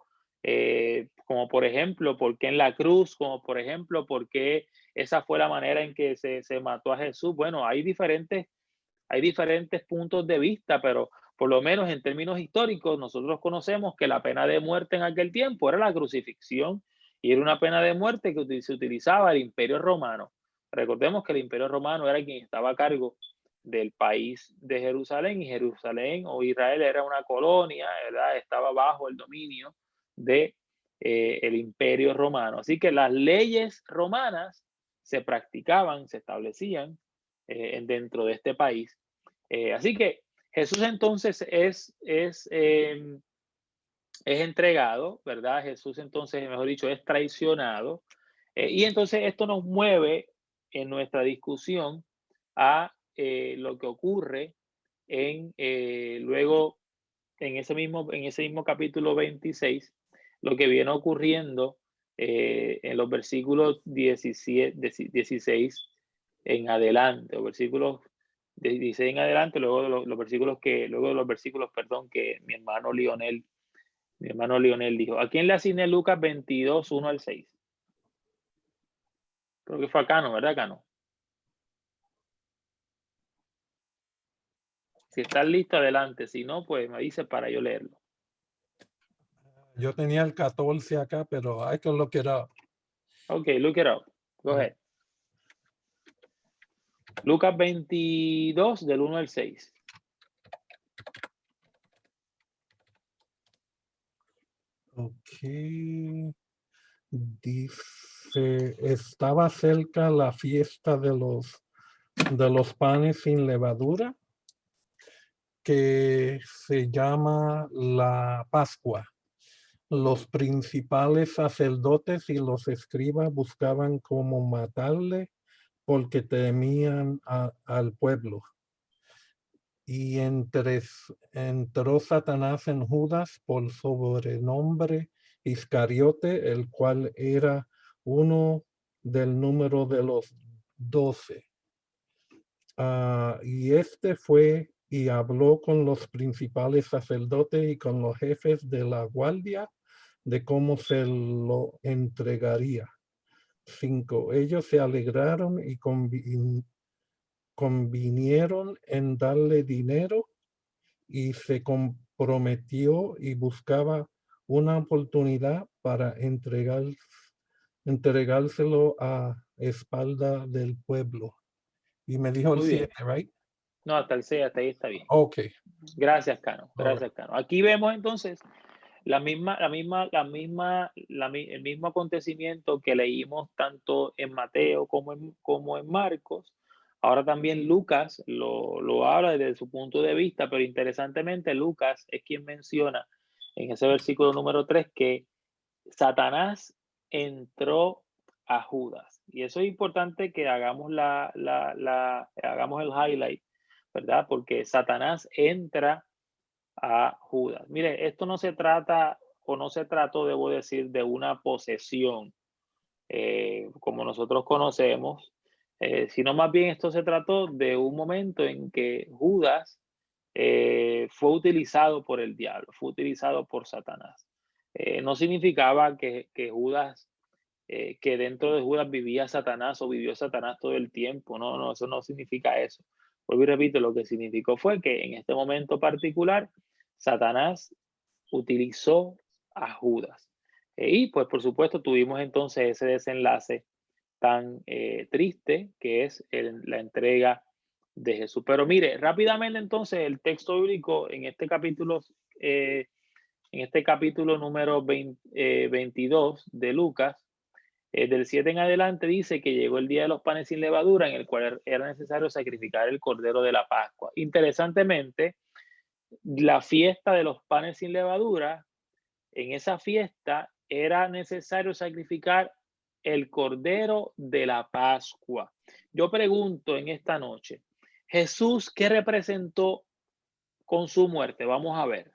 como por ejemplo, por qué en la cruz, como por ejemplo, por qué esa fue la manera en que se mató a Jesús. Bueno, hay diferentes puntos de vista, pero por lo menos en términos históricos, nosotros conocemos que la pena de muerte en aquel tiempo era la crucifixión y era una pena de muerte que se utilizaba el Imperio Romano. Recordemos que el Imperio Romano era quien estaba a cargo del país de Jerusalén, y Jerusalén o Israel era una colonia, ¿verdad? Estaba bajo el dominio de el Imperio Romano. Así que las leyes romanas se practicaban, se establecían dentro de este país. Así que Jesús entonces es entregado, ¿verdad? Jesús entonces, mejor dicho, es traicionado. Y entonces esto nos mueve en nuestra discusión a lo que ocurre luego en ese mismo capítulo 26, lo que viene ocurriendo en los versículos 16 en adelante, o versículos de 16 en adelante, luego de los versículos que mi hermano Lionel dijo. ¿A quién le asigné Lucas 22, 1 al 6? Creo que fue a Cano, ¿verdad, Cano? Si estás listo, adelante. Si no, pues me dice para yo leerlo. Yo tenía el 14 acá, pero I can look it up. Okay, look it up. Go ahead. Lucas 22, del 1 al 6. Ok. Dice, estaba cerca la fiesta de los panes sin levadura, que se llama la Pascua. Los principales sacerdotes y los escribas buscaban cómo matarle porque temían al pueblo. Y entró Satanás en Judas por sobrenombre Iscariote, el cual era uno del número de los 12. Y este fue y habló con los principales sacerdotes y con los jefes de la guardia de cómo se lo entregaría. 5. Ellos se alegraron y convinieron en darle dinero, y se comprometió y buscaba una oportunidad para entregárselo a espalda del pueblo. Y me dijo el Muy bien. 7, right? No, hasta el 6, hasta ahí está bien. Ok. Gracias, Cano. All Gracias, Cano. Aquí vemos entonces el mismo acontecimiento que leímos tanto en Mateo como en Marcos. Ahora también Lucas lo habla desde su punto de vista, pero interesantemente Lucas es quien menciona en ese versículo número 3 que Satanás entró a Judas. Y eso es importante que hagamos hagamos el highlight, ¿verdad? Porque Satanás entra a Judas. Mire, esto no se trata, o no se trató, debo decir, de una posesión, como nosotros conocemos, sino más bien esto se trató de un momento en que Judas fue utilizado por el diablo, fue utilizado por Satanás. No significaba que Judas, que dentro de Judas vivía Satanás o vivió Satanás todo el tiempo. No, eso no significa eso. Vuelvo y repito, lo que significó fue que en este momento particular, Satanás utilizó a Judas. Y pues por supuesto tuvimos entonces ese desenlace tan triste que es la entrega de Jesús. Pero mire, rápidamente entonces el texto bíblico en este capítulo número 22 de Lucas, del 7 en adelante, dice que llegó el día de los panes sin levadura, en el cual era necesario sacrificar el cordero de la Pascua. Interesantemente, la fiesta de los panes sin levadura, en esa fiesta era necesario sacrificar el cordero de la Pascua. Yo pregunto en esta noche, Jesús, ¿qué representó con su muerte? Vamos a ver.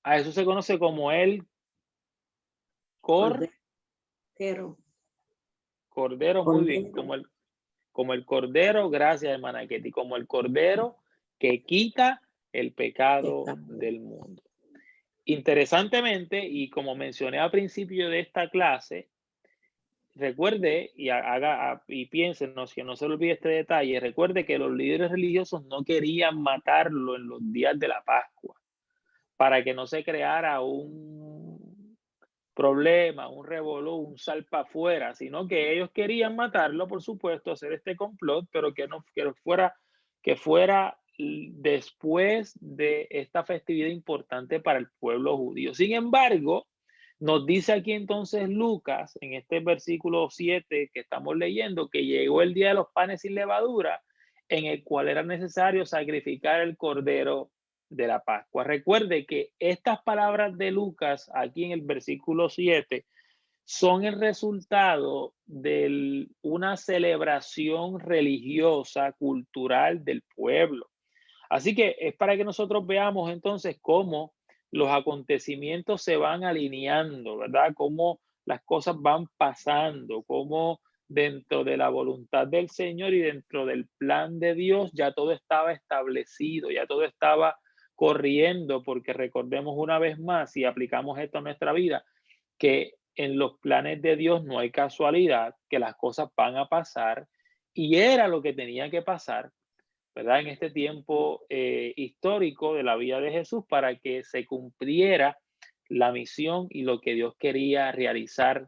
A Jesús se conoce como el Cordero, muy bien, como el Cordero, gracias hermana Ketty, como el Cordero que quita el pecado del mundo. Interesantemente, y como mencioné al principio de esta clase, recuerde y piénsenos, que no se le olvide este detalle, recuerde que los líderes religiosos no querían matarlo en los días de la Pascua, para que no se creara un problema, un revolú, un salpa afuera, sino que ellos querían matarlo, por supuesto, hacer este complot, pero que fuera después de esta festividad importante para el pueblo judío. Sin embargo, nos dice aquí entonces Lucas, en este versículo 7 que estamos leyendo, que llegó el día de los panes sin levadura, en el cual era necesario sacrificar el cordero de la Pascua. Recuerde que estas palabras de Lucas aquí en el versículo 7 son el resultado de una celebración religiosa, cultural del pueblo. Así que es para que nosotros veamos entonces cómo los acontecimientos se van alineando, ¿verdad? Cómo las cosas van pasando, cómo dentro de la voluntad del Señor y dentro del plan de Dios ya todo estaba establecido, ya todo estaba corriendo, porque recordemos una vez más, si aplicamos esto a nuestra vida, que en los planes de Dios no hay casualidad, que las cosas van a pasar y era lo que tenía que pasar, ¿verdad? En este tiempo histórico de la vida de Jesús para que se cumpliera la misión y lo que Dios quería realizar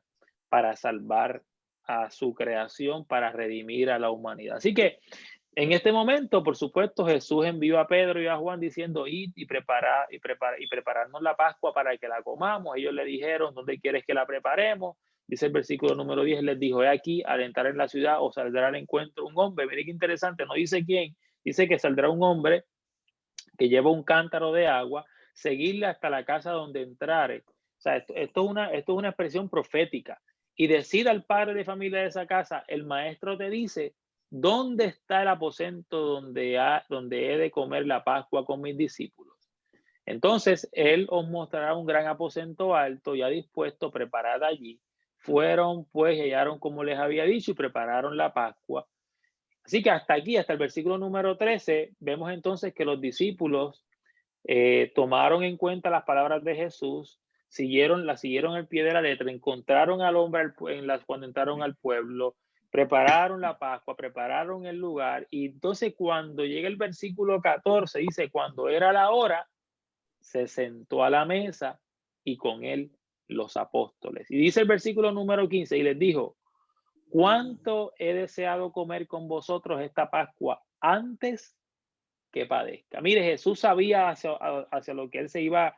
para salvar a su creación, para redimir a la humanidad. Así que en este momento, por supuesto, Jesús envió a Pedro y a Juan diciendo, id y prepararnos la Pascua para que la comamos. Ellos le dijeron, ¿dónde quieres que la preparemos? Dice el versículo número 10, les dijo, he aquí, al entrar en la ciudad os saldrá al encuentro un hombre. Mire qué interesante, no dice quién, dice que saldrá un hombre que lleva un cántaro de agua, seguirle hasta la casa donde entrare. O sea, esto es una expresión profética. Y decida al padre de familia de esa casa, el maestro te dice, ¿dónde está el aposento donde he de comer la Pascua con mis discípulos? Entonces, él os mostrará un gran aposento alto, ya dispuesto, preparada allí. Fueron, pues, y hallaron como les había dicho y prepararon la Pascua. Así que hasta aquí, hasta el versículo número 13, vemos entonces que los discípulos tomaron en cuenta las palabras de Jesús, la siguieron al pie de la letra, encontraron al hombre cuando entraron al pueblo, prepararon la Pascua, prepararon el lugar, y entonces cuando llega el versículo 14, dice, cuando era la hora, se sentó a la mesa y con él los apóstoles. Y dice el versículo número 15, y les dijo, ¿cuánto he deseado comer con vosotros esta Pascua antes que padezca? Mire, Jesús sabía hacia lo que él se iba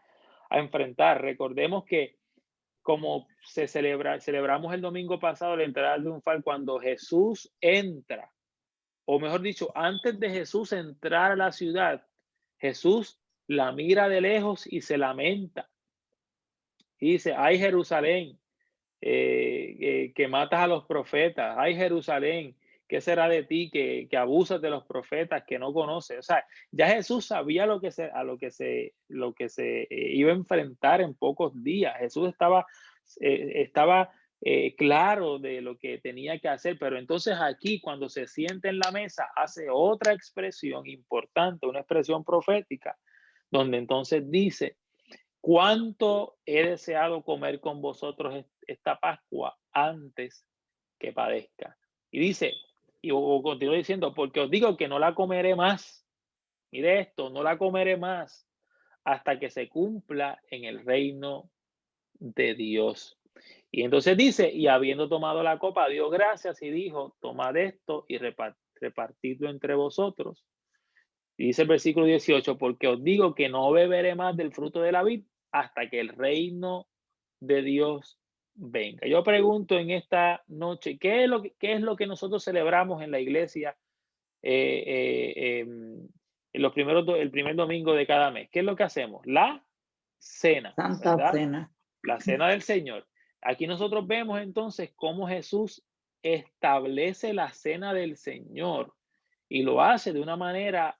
a enfrentar. Recordemos que como celebramos el domingo pasado la entrada triunfal, cuando Jesús entra, o mejor dicho, antes de Jesús entrar a la ciudad, Jesús la mira de lejos y se lamenta. Y dice, ay Jerusalén, que matas a los profetas, ay Jerusalén, ¿qué será de ti que abusas de los profetas que no conoces? O sea, ya Jesús sabía lo que se iba a enfrentar en pocos días. Jesús estaba claro de lo que tenía que hacer, pero entonces aquí cuando se siente en la mesa hace otra expresión importante, una expresión profética, donde entonces dice, ¿cuánto he deseado comer con vosotros esta Pascua antes que padezca? Y dice, y continúa diciendo, porque os digo que no la comeré más. Mire esto, no la comeré más hasta que se cumpla en el reino de Dios. Y entonces dice, y habiendo tomado la copa, dio gracias y dijo, tomad esto y repartidlo entre vosotros. Y dice el versículo 18, porque os digo que no beberé más del fruto de la vid hasta que el reino de Dios venga. Yo pregunto en esta noche, ¿qué es lo que nosotros celebramos en la iglesia en el primer domingo de cada mes? ¿Qué es lo que hacemos? La cena, Santa ¿verdad? Cena. La cena del Señor. Aquí nosotros vemos entonces cómo Jesús establece la cena del Señor y lo hace de una manera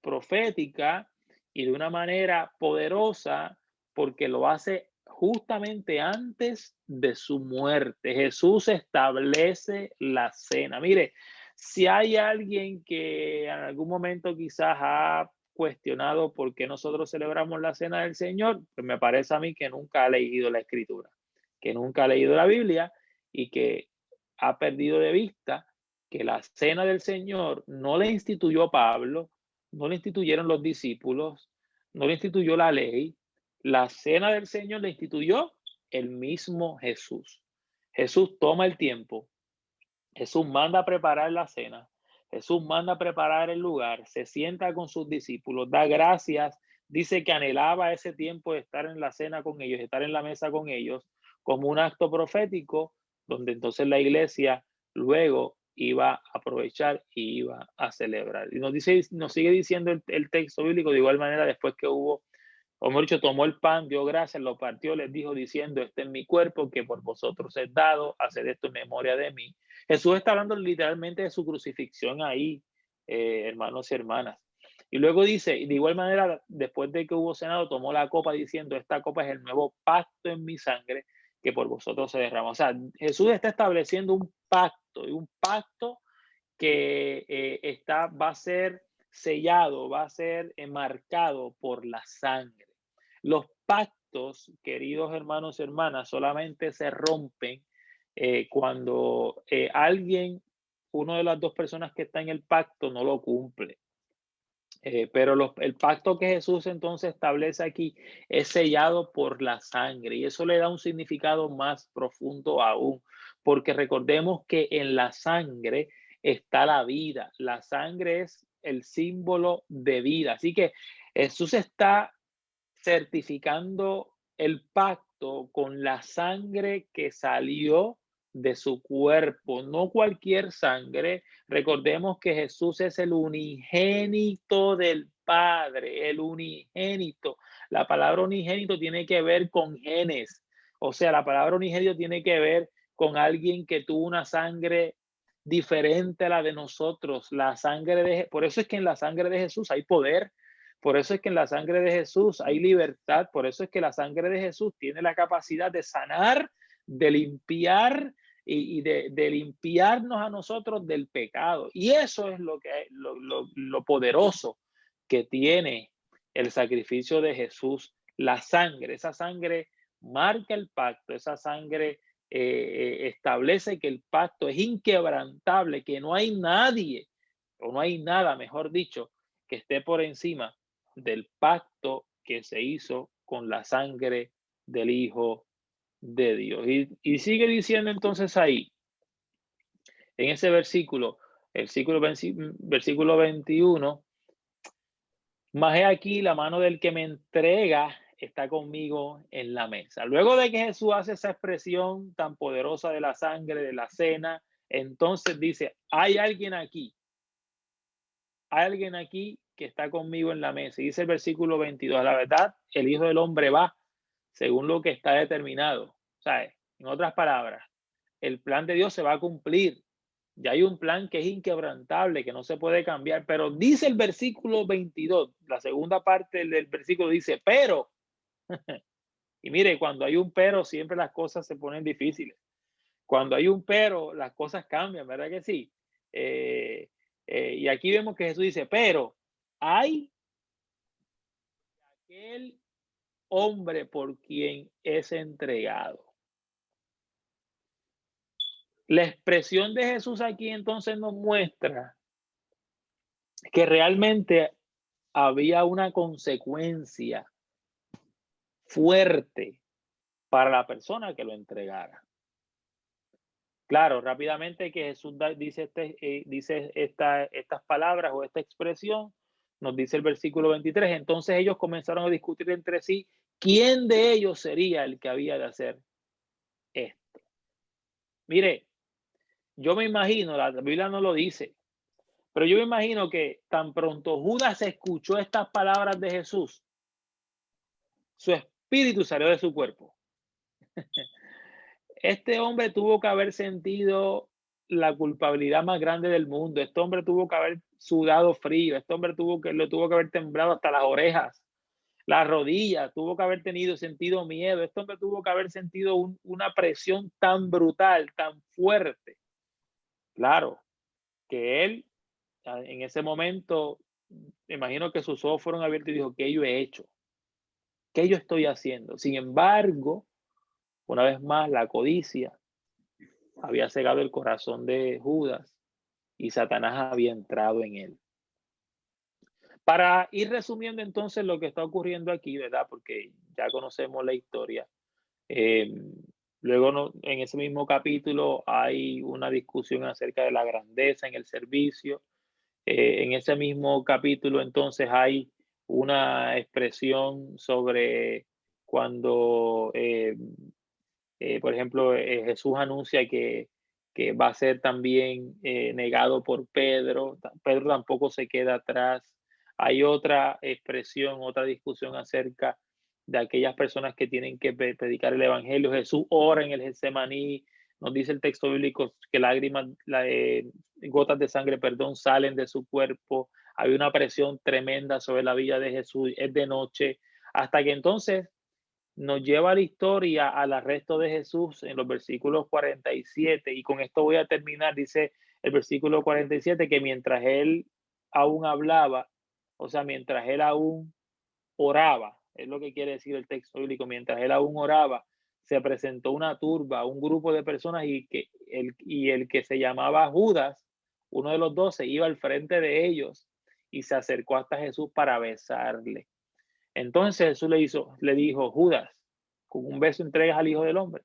profética y de una manera poderosa porque lo hace justamente antes de su muerte. Jesús establece la cena. Mire, si hay alguien que en algún momento quizás ha cuestionado por qué nosotros celebramos la cena del Señor, pues me parece a mí que nunca ha leído la Escritura, que nunca ha leído la Biblia y que ha perdido de vista que la cena del Señor no la instituyó Pablo, no la instituyeron los discípulos, no la instituyó la ley. La cena del Señor la instituyó el mismo Jesús. Jesús toma el tiempo, Jesús manda a preparar la cena, Jesús manda a preparar el lugar, se sienta con sus discípulos, da gracias, dice que anhelaba ese tiempo de estar en la cena con ellos, de estar en la mesa con ellos, como un acto profético, donde entonces la iglesia luego iba a aprovechar y iba a celebrar. Y nos sigue diciendo el texto bíblico de igual manera después que hubo, o mejor dicho, tomó el pan, dio gracias, lo partió, les dijo diciendo, este es mi cuerpo que por vosotros es dado, haced esto en memoria de mí. Jesús está hablando literalmente de su crucifixión ahí, hermanos y hermanas. Y luego dice, de igual manera, después de que hubo cenado, tomó la copa diciendo, esta copa es el nuevo pacto en mi sangre que por vosotros se derrama. O sea, Jesús está estableciendo un pacto, y un pacto que va a ser sellado, va a ser marcado por la sangre. Los pactos, queridos hermanos y hermanas, solamente se rompen cuando una de las dos personas que está en el pacto no lo cumple. Pero el pacto que Jesús entonces establece aquí es sellado por la sangre, y eso le da un significado más profundo aún, porque recordemos que en la sangre está la vida. La sangre es el símbolo de vida. Así que Jesús está certificando el pacto con la sangre que salió de su cuerpo, no cualquier sangre. Recordemos que Jesús es el unigénito del Padre, el unigénito. La palabra unigénito tiene que ver con genes, o sea, la palabra unigénito tiene que ver con alguien que tuvo una sangre diferente a la de nosotros. Por eso es que en la sangre de Jesús hay poder. Por eso es que en la sangre de Jesús hay libertad. Por eso es que la sangre de Jesús tiene la capacidad de sanar, de limpiar y de limpiarnos a nosotros del pecado. Y eso es lo poderoso que tiene el sacrificio de Jesús. La sangre, esa sangre marca el pacto, esa sangre establece que el pacto es inquebrantable, que no hay nadie, o no hay nada, mejor dicho, que esté por encima del pacto que se hizo con la sangre del Hijo de Dios. Y sigue diciendo entonces ahí, en ese versículo, versículo 21, mas he aquí la mano del que me entrega está conmigo en la mesa. Luego de que Jesús hace esa expresión tan poderosa de la sangre, de la cena, entonces dice, hay alguien aquí que está conmigo en la mesa. Y dice el versículo 22, la verdad, el Hijo del Hombre va según lo que está determinado. O sea, en otras palabras, el plan de Dios se va a cumplir. Ya hay un plan que es inquebrantable, que no se puede cambiar. Pero dice el versículo 22, la segunda parte del versículo dice, pero, y mire, cuando hay un pero, siempre las cosas se ponen difíciles. Cuando hay un pero, las cosas cambian, ¿verdad que sí? Y aquí vemos que Jesús dice, pero hay aquel hombre por quien es entregado. La expresión de Jesús aquí entonces nos muestra que realmente había una consecuencia fuerte para la persona que lo entregara. Claro, rápidamente que Jesús dice estas palabras o esta expresión, nos dice el versículo 23, entonces ellos comenzaron a discutir entre sí quién de ellos sería el que había de hacer esto. Mire, yo me imagino, la Biblia no lo dice, pero yo me imagino que tan pronto Judas escuchó estas palabras de Jesús, su espíritu salió de su cuerpo. Este hombre tuvo que haber sentido la culpabilidad más grande del mundo. Este hombre tuvo que haber sudado frío. Este hombre tuvo que haber temblado hasta las orejas, las rodillas. Tuvo que haber sentido miedo. Este hombre tuvo que haber sentido una presión tan brutal, tan fuerte. Claro, que él en ese momento, me imagino que sus ojos fueron abiertos y dijo, ¿qué yo he hecho? ¿Qué yo estoy haciendo? Sin embargo, una vez más, la codicia había cegado el corazón de Judas y Satanás había entrado en él. Para ir resumiendo entonces lo que está ocurriendo aquí, ¿verdad? Porque ya conocemos la historia. Luego en ese mismo capítulo hay una discusión acerca de la grandeza en el servicio. En ese mismo capítulo entonces hay una expresión sobre cuando por ejemplo, Jesús anuncia que va a ser también negado por Pedro. Pedro tampoco se queda atrás. Hay otra expresión, otra discusión acerca de aquellas personas que tienen que predicar el evangelio. Jesús ora en el Getsemaní. Nos dice el texto bíblico que lágrimas, gotas de sangre, perdón, salen de su cuerpo. Hay una presión tremenda sobre la vida de Jesús, es de noche, hasta que entonces nos lleva la historia al arresto de Jesús en los versículos 47, y con esto voy a terminar. Dice el versículo 47 que mientras él aún hablaba, o sea, mientras él aún oraba, es lo que quiere decir el texto bíblico, mientras él aún oraba, se presentó una turba, un grupo de personas, y el que se llamaba Judas, uno de los 12, iba al frente de ellos y se acercó hasta Jesús para besarle. Entonces Jesús le dijo, Judas, con un beso entregas al Hijo del Hombre.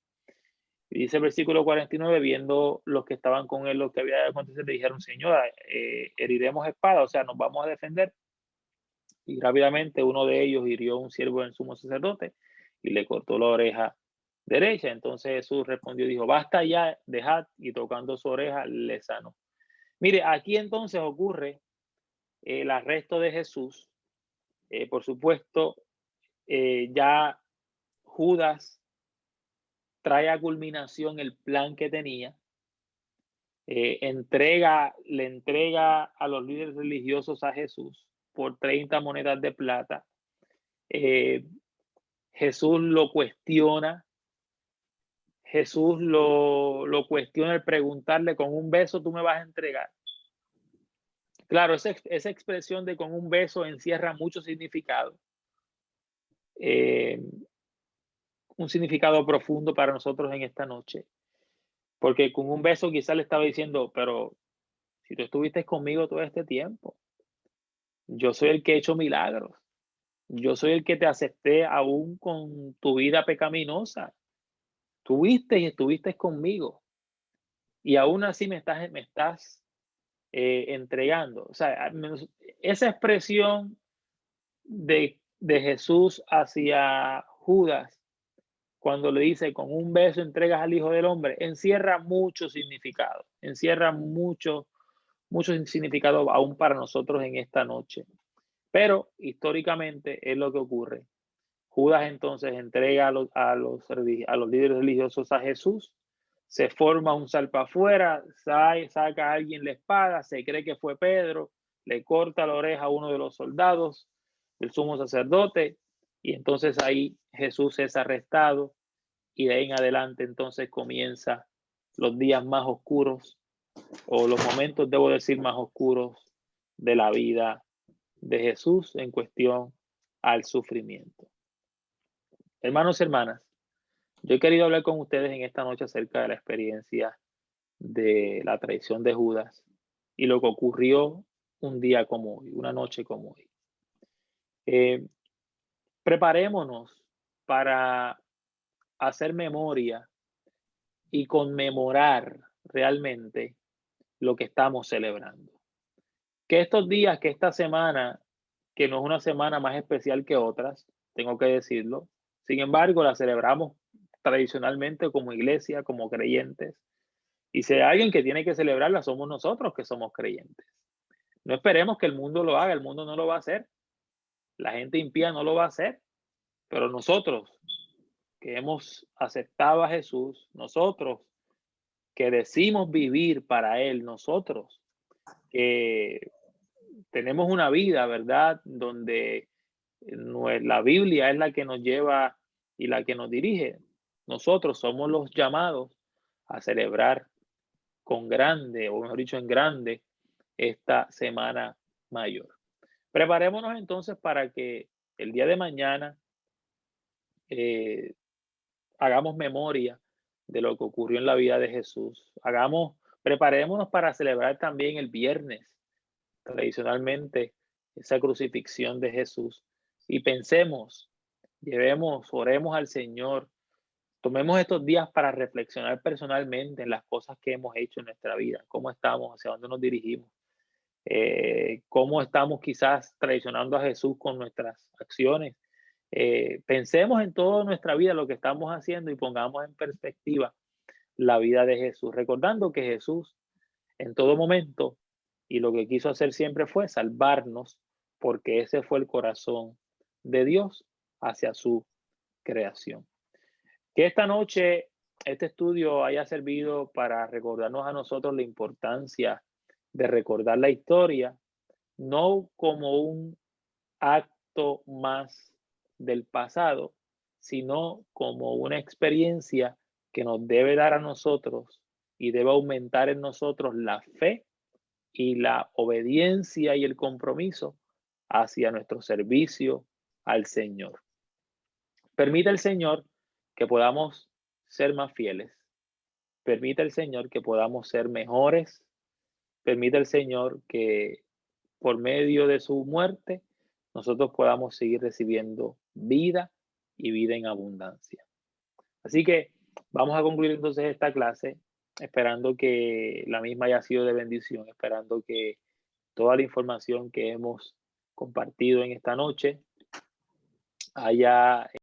Y dice el versículo 49, viendo los que estaban con él lo que había acontecido, le dijeron, Señora, heriremos espada, o sea, nos vamos a defender. Y rápidamente uno de ellos hirió a un siervo del sumo sacerdote y le cortó la oreja derecha. Entonces Jesús respondió y dijo, basta ya, dejad, y tocando su oreja le sanó. Mire, aquí entonces ocurre el arresto de Jesús. Por supuesto, ya Judas trae a culminación el plan que tenía. Le entrega a los líderes religiosos a Jesús por 30 monedas de plata. Jesús lo cuestiona. Jesús lo cuestiona al preguntarle, ¿con un beso tú me vas a entregar? Claro, esa expresión de con un beso encierra mucho significado. Un significado profundo para nosotros en esta noche. Porque con un beso quizás le estaba diciendo, pero si tú estuviste conmigo todo este tiempo, yo soy el que he hecho milagros. Yo soy el que te acepté aún con tu vida pecaminosa. Tuviste y estuviste conmigo. Y aún así me estás entregando. O sea, esa expresión de Jesús hacia Judas, cuando le dice, con un beso entregas al Hijo del Hombre, encierra mucho significado, encierra mucho significado aún para nosotros en esta noche. Pero históricamente es lo que ocurre. Judas entonces entrega a los líderes religiosos a Jesús, se forma un salpa afuera, saca a alguien la espada, se cree que fue Pedro, le corta la oreja a uno de los soldados del sumo sacerdote, y entonces ahí Jesús es arrestado, y de ahí en adelante entonces comienza los días más oscuros, o los momentos, debo decir, más oscuros de la vida de Jesús en cuestión al sufrimiento. Hermanos y hermanas, yo he querido hablar con ustedes en esta noche acerca de la experiencia de la traición de Judas y lo que ocurrió un día como hoy, una noche como hoy. Preparémonos para hacer memoria y conmemorar realmente lo que estamos celebrando. Que estos días, que esta semana, que no es una semana más especial que otras, tengo que decirlo, sin embargo, la celebramos tradicionalmente como iglesia, como creyentes. Y si hay alguien que tiene que celebrarla, somos nosotros que somos creyentes. No esperemos que el mundo lo haga, el mundo no lo va a hacer. La gente impía no lo va a hacer. Pero nosotros que hemos aceptado a Jesús, nosotros que decimos vivir para Él, nosotros que tenemos una vida, ¿verdad?, donde la Biblia es la que nos lleva y la que nos dirige. Nosotros somos los llamados a celebrar con grande, o mejor dicho, en grande, esta semana mayor. Preparémonos entonces para que el día de mañana hagamos memoria de lo que ocurrió en la vida de Jesús. Preparémonos para celebrar también el viernes, tradicionalmente, esa crucifixión de Jesús. Y pensemos, oremos al Señor, tomemos estos días para reflexionar personalmente en las cosas que hemos hecho en nuestra vida, cómo estamos, hacia dónde nos dirigimos, cómo estamos quizás traicionando a Jesús con nuestras acciones. Pensemos en toda nuestra vida lo que estamos haciendo y pongamos en perspectiva la vida de Jesús, recordando que Jesús en todo momento y lo que quiso hacer siempre fue salvarnos, porque ese fue el corazón de Dios hacia su creación. Que esta noche este estudio haya servido para recordarnos a nosotros la importancia de recordar la historia, no como un acto más del pasado, sino como una experiencia que nos debe dar a nosotros y debe aumentar en nosotros la fe y la obediencia y el compromiso hacia nuestro servicio al Señor. Permite el Señor que podamos ser más fieles. Permite el Señor que podamos ser mejores. Permite el Señor que por medio de su muerte nosotros podamos seguir recibiendo vida y vida en abundancia. Así que vamos a concluir entonces esta clase, esperando que la misma haya sido de bendición, esperando que toda la información que hemos compartido en esta noche haya